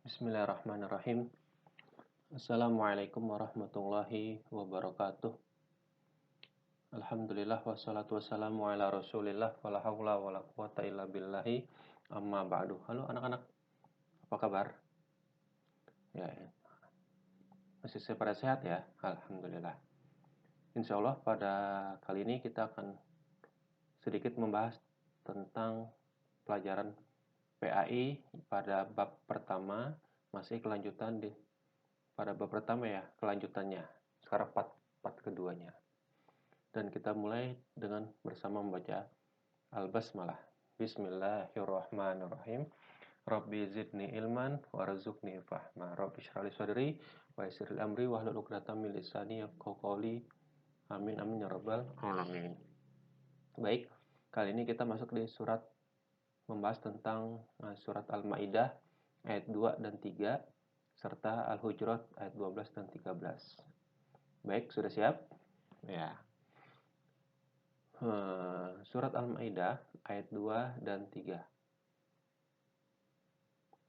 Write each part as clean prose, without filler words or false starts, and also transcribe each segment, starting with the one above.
Bismillahirrahmanirrahim. Assalamualaikum warahmatullahi wabarakatuh. Alhamdulillah wassalatu wassalamu ala rasulillah wala haula wala quwata illa billahi amma ba'du. Halo anak-anak, apa kabar? Ya, masih pada sehat ya? Alhamdulillah. Insya Allah pada kali ini kita akan sedikit membahas tentang pelajaran PAI pada bab pertama, masih kelanjutan pada bab pertama ya, kelanjutannya. Sekarang part keduanya. Dan kita mulai dengan bersama membaca Al-Basmalah. Bismillahirrahmanirrahim. Rabbi zidni ilman warzuqni fahma. Rabbi shrah li sadri wa yassir li amri wahlul 'uqdatam min lisani yafqahu qawli. Amin amin ya rabbal alamin. Baik, kali ini kita masuk di surat membahas tentang surat Al-Maidah ayat 2 dan 3 serta Al-Hujurat ayat 12 dan 13. Baik, sudah siap? Ya. Surat Al-Maidah ayat 2 dan 3,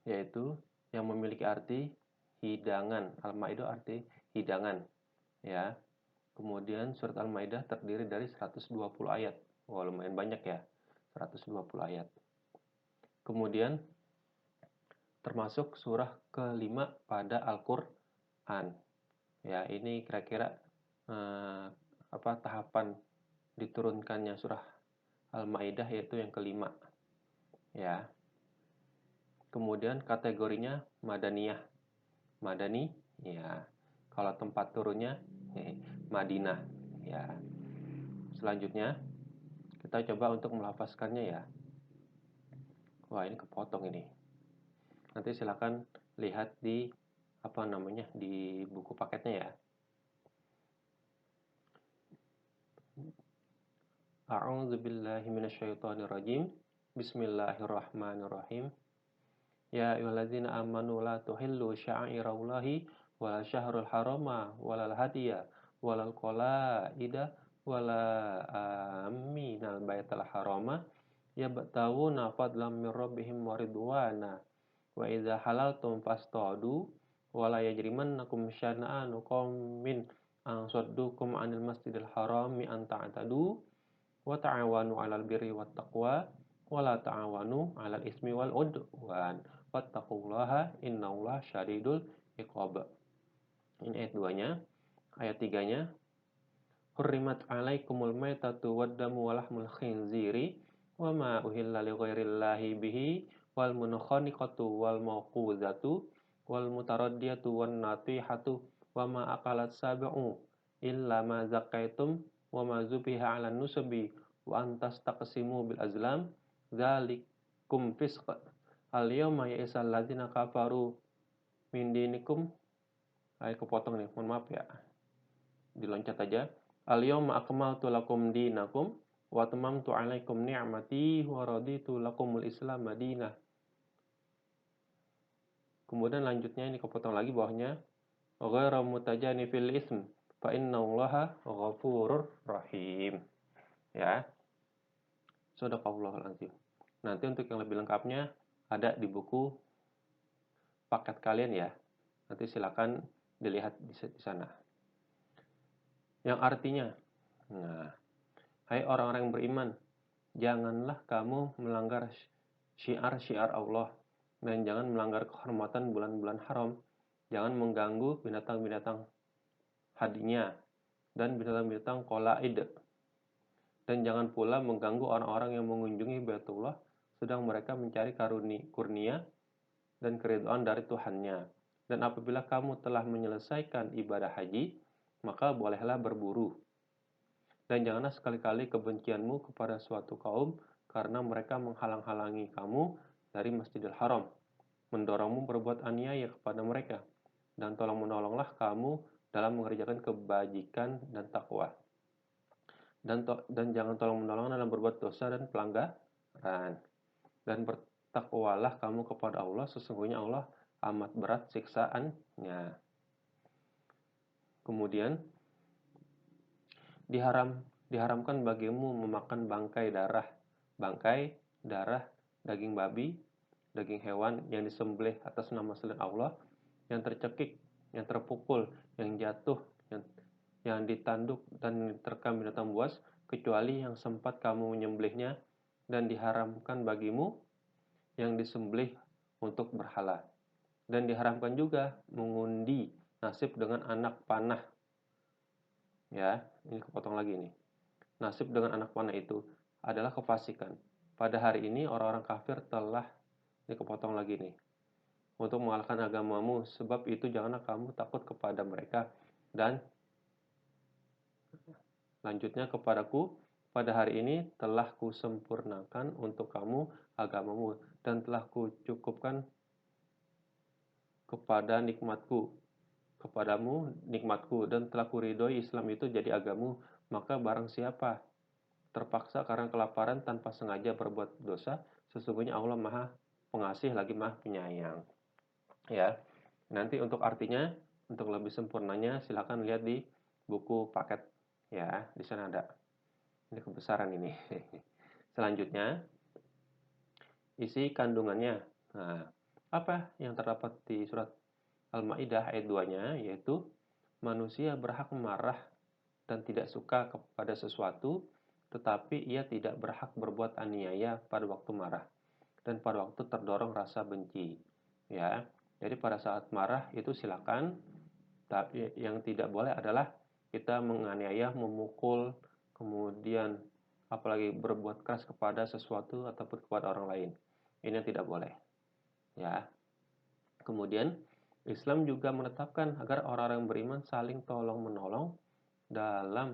yaitu yang memiliki arti hidangan. Al-Maidah arti hidangan, ya. Kemudian surat Al-Maidah terdiri dari 120 ayat. Wah, lumayan banyak ya, 120 ayat. Kemudian termasuk surah kelima pada Al-Qur'an. Ya, ini kira-kira tahapan diturunkannya surah Al-Maidah yaitu yang kelima. Ya. Kemudian kategorinya Madaniyah. Madani, ya. Kalau tempat turunnya Madinah, ya. Selanjutnya kita coba untuk melafazkannya ya. Wah, ini kepotong ini. Nanti silakan lihat di di buku paketnya ya. A'udzubillahi minasyaitonirrajim. Bismillahirrahmanirrahim. Ya ayyuhalladzina amanu la tuhillu sya'irallahi wala syahrul harama walal hadiya walal qalaida wala aminal baital harama yabtawuna fadlam min rabbihim wa ridwana wa idza halaltum fastadu wala yajrimannakum syana'anu qaumin an saddukum 'anil masjidil harami an ta'tadu wa ta'awanu 'alal birri wat taqwa wala ta'awanu 'alal ismi wal 'udwan wattaqullaha innallaha syadidul iqab. Ini ayat 2-nya. Ayat 3-nya, hurrimat 'alaikumul maitatu waddamu walahmul khinziri wama uhilla li ghairillahi bihi wal munkhaniqatu wal mawquzatu wal mutaraddiyatu wan natihatu wama akalat sab'u illa ma zakaitum wama zubiha 'alan nusubi wa antas taqsimu bil azlam dzalikum fisq. Al-yawma ya'isal ladzina kafaru min dinikum. Kepotong nih, mohon maaf ya. Diloncat aja. Al-yawma akmaltu lakum dinakum wa atmamtu 'alaikum ni'mati wa raditu lakumul Islam madinah. Kemudian lanjutnya ini kepotong lagi bawahnya. Ghairu mutajanifil ism fa innallaha ghafurur rahim. Ya. Shadaqallahul azim. Nanti untuk yang lebih lengkapnya ada di buku paket kalian ya. Nanti silakan dilihat di sana. Yang artinya, hai orang-orang yang beriman, janganlah kamu melanggar syiar-syiar Allah dan jangan melanggar kehormatan bulan-bulan haram. Jangan mengganggu binatang-binatang hadinya dan binatang-binatang qalaid. Dan jangan pula mengganggu orang-orang yang mengunjungi Baitullah sedang mereka mencari kurnia dan keridhaan dari Tuhannya. Dan apabila kamu telah menyelesaikan ibadah haji, maka bolehlah berburu. Dan janganlah sekali-kali kebencianmu kepada suatu kaum karena mereka menghalang-halangi kamu dari Masjidil Haram, mendorongmu berbuat aniaya kepada mereka, dan tolong-menolonglah kamu dalam mengerjakan kebajikan dan takwa. Dan jangan tolong-menolong dalam berbuat dosa dan pelanggaran. Dan bertakwalah kamu kepada Allah, sesungguhnya Allah amat berat siksaannya. Kemudian diharamkan bagimu memakan bangkai darah daging babi daging hewan yang disembelih atas nama selain Allah, yang tercekik, yang terpukul, yang jatuh, yang ditanduk dan diterkam binatang buas, kecuali yang sempat kamu menyembelihnya dan diharamkan bagimu yang disembelih untuk berhala. Dan diharamkan juga mengundi nasib dengan anak panah. Ya, ini kepotong lagi nih. Nasib dengan anak panah itu adalah kefasikan. Pada hari ini orang-orang kafir telah, ini kepotong lagi nih, untuk mengalahkan agamamu, sebab itu janganlah kamu takut kepada mereka. Dan lanjutnya, kepadaku pada hari ini telah kusempurnakan untuk kamu agamamu dan telah kucukupkan kepadamu nikmatku dan telah kuridhoi Islam itu jadi agamamu. Maka barang siapa terpaksa karena kelaparan tanpa sengaja berbuat dosa, sesungguhnya Allah Maha Pengasih lagi Maha Penyayang. Ya. Nanti untuk artinya, untuk lebih sempurnanya silakan lihat di buku paket ya, di sana ada. Ini kebesaran ini. Selanjutnya, isi kandungannya. Nah, apa yang terdapat di surat Al-Maidah ayat 2-nya, yaitu manusia berhak marah dan tidak suka kepada sesuatu, tetapi ia tidak berhak berbuat aniaya pada waktu marah dan pada waktu terdorong rasa benci. Ya, jadi pada saat marah itu silakan, tapi yang tidak boleh adalah kita menganiaya, memukul, kemudian apalagi berbuat keras kepada sesuatu ataupun kepada orang lain. Ini yang tidak boleh. Ya. Kemudian Islam juga menetapkan agar orang-orang beriman saling tolong-menolong dan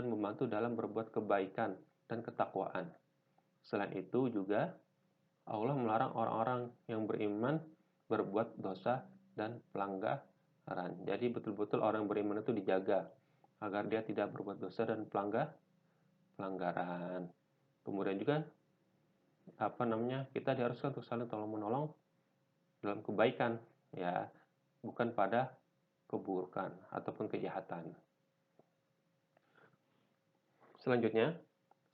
membantu dalam berbuat kebaikan dan ketakwaan. Selain itu juga Allah melarang orang-orang yang beriman berbuat dosa dan pelanggaran. Jadi betul-betul orang beriman itu dijaga agar dia tidak berbuat dosa dan pelanggaran. Kemudian juga kita diharuskan untuk saling tolong menolong dalam kebaikan, ya, bukan pada keburukan ataupun kejahatan. Selanjutnya,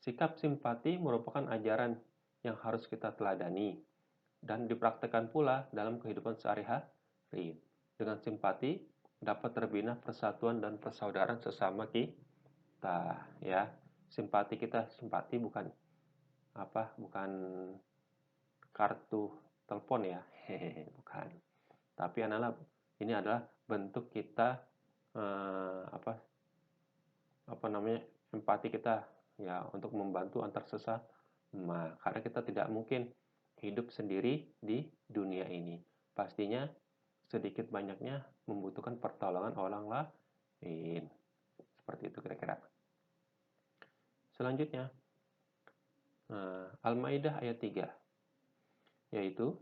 sikap simpati merupakan ajaran yang harus kita teladani dan dipraktekkan pula dalam kehidupan sehari-hari. Dengan simpati dapat terbina persatuan dan persaudaraan sesama kita, ya. Simpati bukan bukan kartu telepon ya. Bukan. Tapi ini adalah bentuk kita empati kita ya untuk membantu antar sesama, karena kita tidak mungkin hidup sendiri di dunia ini. Pastinya sedikit banyaknya membutuhkan pertolongan orang lain. Seperti itu kira-kira. Selanjutnya, Al-Maidah ayat 3, yaitu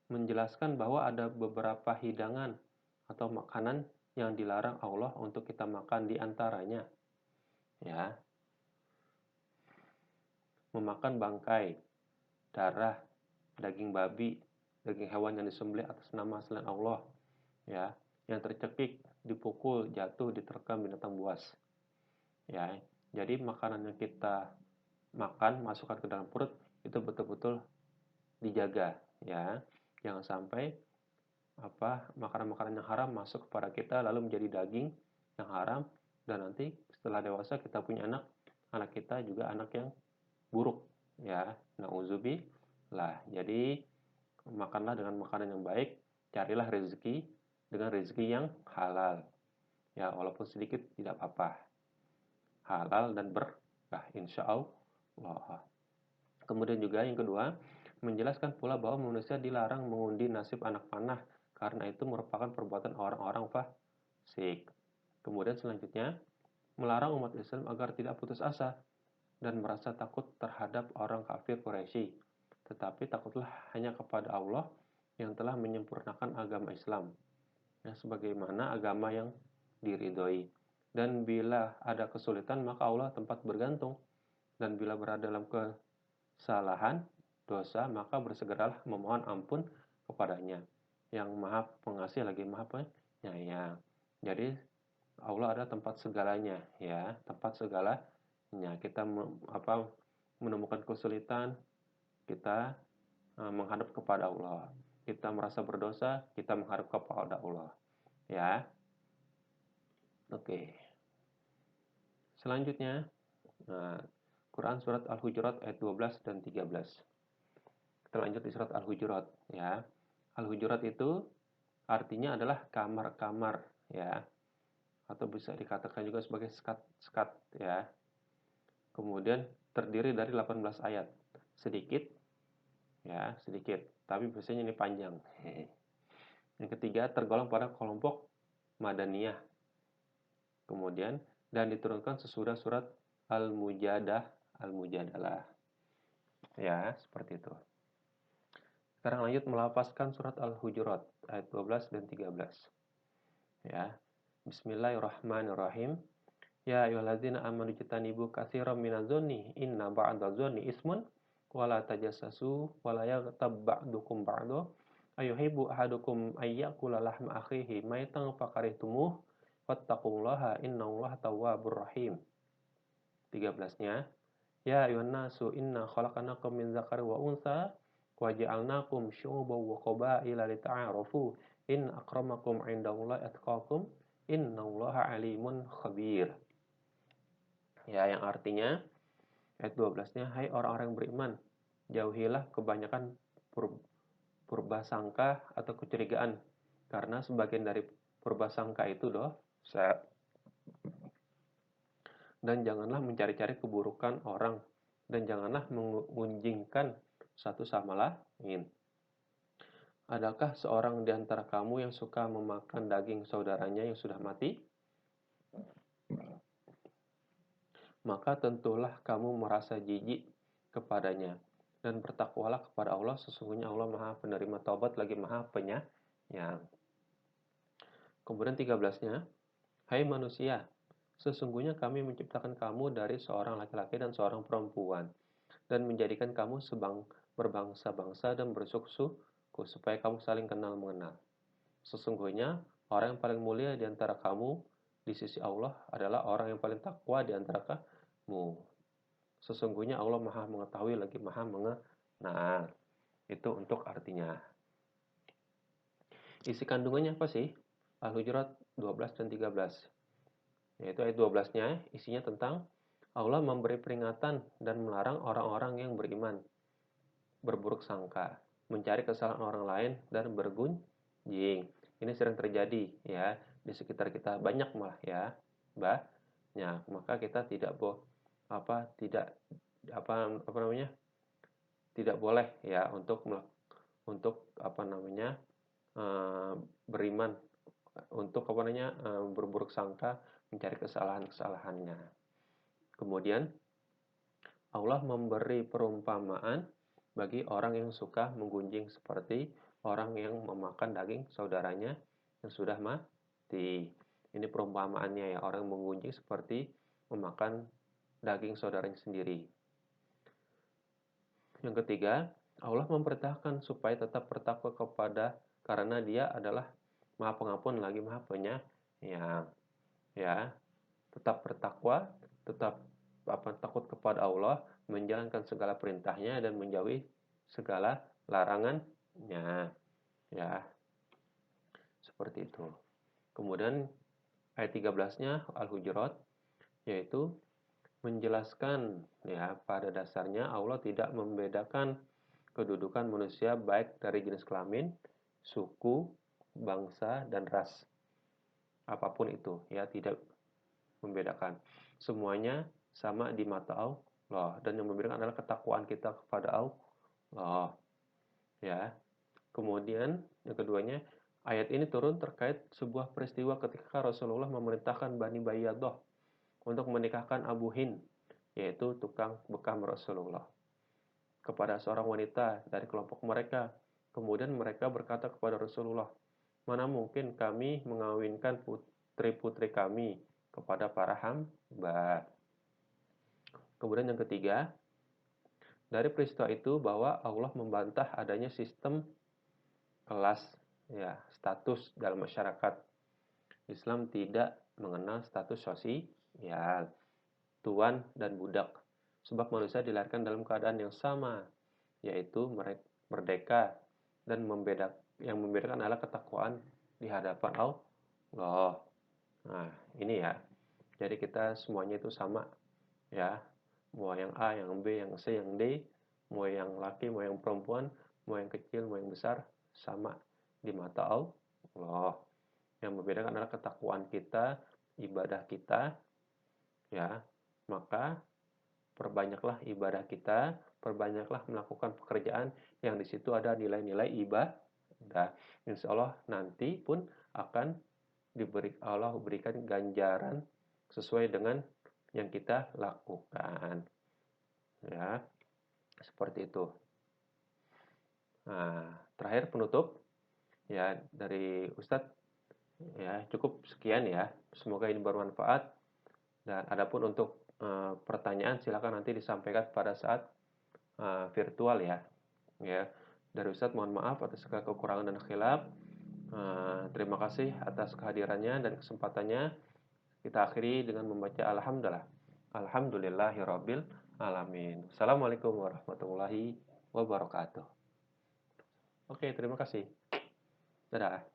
menjelaskan bahwa ada beberapa hidangan atau makanan yang dilarang Allah untuk kita makan, di antaranya ya, memakan bangkai, darah, daging babi, daging hewan yang disembelih atas nama selain Allah, ya, yang tercekik, dipukul, jatuh, diterkam binatang buas. Ya, jadi makanan yang kita makan, masukkan ke dalam perut itu betul-betul dijaga, ya. Jangan sampai makanan-makanan yang haram masuk kepada kita lalu menjadi daging yang haram, dan nanti setelah dewasa kita punya anak kita juga anak yang buruk, ya. Nauzubillah. Jadi makanlah dengan makanan yang baik, carilah rezeki dengan rezeki yang halal, ya, walaupun sedikit tidak apa-apa, halal dan berkah insya Allah. Kemudian juga yang kedua, menjelaskan pula bahwa manusia dilarang mengundi nasib anak panah, karena itu merupakan perbuatan orang-orang fasik. Kemudian selanjutnya, melarang umat Islam agar tidak putus asa dan merasa takut terhadap orang kafir Quraisy, tetapi takutlah hanya kepada Allah yang telah menyempurnakan agama Islam, ya, sebagaimana agama yang diridhoi. Dan bila ada kesulitan, maka Allah tempat bergantung. Dan bila berada dalam kesalahan, dosa, maka bersegeralah memohon ampun kepadanya, yang Maha Pengasih lagi Maha Penyayang. Jadi Allah ada tempat segalanya, ya, tempat segalanya. Kita menemukan kesulitan, kita menghadap kepada Allah. Kita merasa berdosa, kita menghadap kepada Allah. Ya. Oke. Selanjutnya, Quran surat Al-Hujurat ayat 12 dan 13. Kita lanjut di surat Al-Hujurat, ya. Al-Hujurat itu artinya adalah kamar-kamar, ya. Atau bisa dikatakan juga sebagai sekat-sekat, ya. Kemudian terdiri dari 18 ayat. Sedikit, ya, sedikit. Tapi biasanya ini panjang. Yang ketiga, tergolong pada kelompok Madaniyah. Kemudian, dan diturunkan sesudah surat Al-Mujadalah. Ya, seperti itu. Sekarang lanjut melafazkan surat Al-Hujurat ayat 12 dan 13. Ya. Bismillahirrahmanirrahim. Ya ayyuhalladzina amanu jtanibu katsiran minadh-dhonni inna ba'dadh-dhonni ismun wa la tajassasu wa la yaghtab ba'dukum ba'dha ayuhibbu ahadukum ayyakula lahma akhihi maitan fakarihtumuh wattaqullaha innallaha tawwabur rahim. 13-nya ya ayyuhan nasu inna khalaqnakum min dzakarin wa untha wa ja'alnakum syu'uban wa qabaila lita'arafu in akramakum 'indallahi atqakum innallaha alimun khabir. Ya, yang artinya ayat 12-nya hai orang-orang yang beriman, jauhilah kebanyakan purbasangka atau kecurigaan karena sebagian dari purbasangka itu dosa. Dan janganlah mencari-cari keburukan orang dan janganlah mengunjingkan satu sama lain. Adakah seorang di antara kamu yang suka memakan daging saudaranya yang sudah mati? Maka tentulah kamu merasa jijik kepadanya dan bertakwalah kepada Allah, sesungguhnya Allah Maha penerima taubat lagi Maha penyayang. Kemudian 13-nya, hai manusia, sesungguhnya kami menciptakan kamu dari seorang laki-laki dan seorang perempuan dan menjadikan kamu berbangsa-bangsa dan bersuku supaya kamu saling kenal mengenal. Sesungguhnya orang yang paling mulia di antara kamu di sisi Allah adalah orang yang paling takwa di antara kamu. Sesungguhnya Allah Maha mengetahui lagi Maha mengenal. Itu untuk artinya. Isi kandungannya apa sih? Al-Hujurat 12 dan 13. Yaitu ayat 12-nya isinya tentang Allah memberi peringatan dan melarang orang-orang yang beriman berburuk sangka, mencari kesalahan orang lain dan bergunjing. Ini sering terjadi ya di sekitar kita, banyak malah ya. Banyak. Maka kita tidak tidak boleh ya untuk beriman, untuk berburuk sangka, mencari kesalahannya. Kemudian Allah memberi perumpamaan bagi orang yang suka menggunjing seperti orang yang memakan daging saudaranya yang sudah mati. Ini perumpamaannya ya, orang yang menggunjing seperti memakan daging saudaranya sendiri. Yang ketiga, Allah memperintahkan supaya tetap bertakwa kepada karena Dia adalah Maha Pengampun lagi Maha Penyayang. Ya, tetap bertakwa, tetap takut kepada Allah, menjalankan segala perintahnya dan menjauhi segala larangannya. Ya, seperti itu. Kemudian ayat 13-nya Al-Hujurat yaitu menjelaskan ya pada dasarnya Allah tidak membedakan kedudukan manusia baik dari jenis kelamin, suku, bangsa dan ras. Apapun itu ya tidak membedakan. Semuanya sama di mata Allah dan yang membedakan adalah ketakwaan kita kepada Allah. Ya. Kemudian yang keduanya, ayat ini turun terkait sebuah peristiwa ketika Rasulullah memerintahkan Bani Bayyadah untuk menikahkan Abu Hind, yaitu tukang bekam Rasulullah, kepada seorang wanita dari kelompok mereka. Kemudian mereka berkata kepada Rasulullah, mana mungkin kami mengawinkan putri-putri kami kepada para hamba. Kemudian yang ketiga, dari peristiwa itu bahwa Allah membantah adanya sistem kelas ya, status dalam masyarakat. Islam tidak mengenal status sosial, tuan dan budak. Sebab manusia dilahirkan dalam keadaan yang sama, yaitu merdeka, dan yang membedakan adalah ketakwaan di hadapan Allah. Nah, ini ya. Jadi kita semuanya itu sama ya. Mau yang A, yang B, yang C, yang D, mau yang laki, mau yang perempuan, mau yang kecil, mau yang besar, sama di mata Allah. Yang membedakan adalah ketakwaan kita, ibadah kita, ya. Maka perbanyaklah ibadah kita, perbanyaklah melakukan pekerjaan yang di situ ada nilai-nilai ibadah. Insya Allah nanti pun akan Allah berikan ganjaran sesuai dengan yang kita lakukan. Ya, seperti itu. Nah, terakhir penutup ya dari Ustadz ya cukup sekian ya. Semoga ini bermanfaat dan adapun untuk pertanyaan silakan nanti disampaikan pada saat virtual ya. Ya, dari Ustadz mohon maaf atas segala kekurangan dan khilaf. Terima kasih atas kehadirannya dan kesempatannya. Kita akhiri dengan membaca alhamdulillah. Alhamdulillahirabbil alamin. Assalamualaikum warahmatullahi wabarakatuh. Oke, terima kasih. Dadah.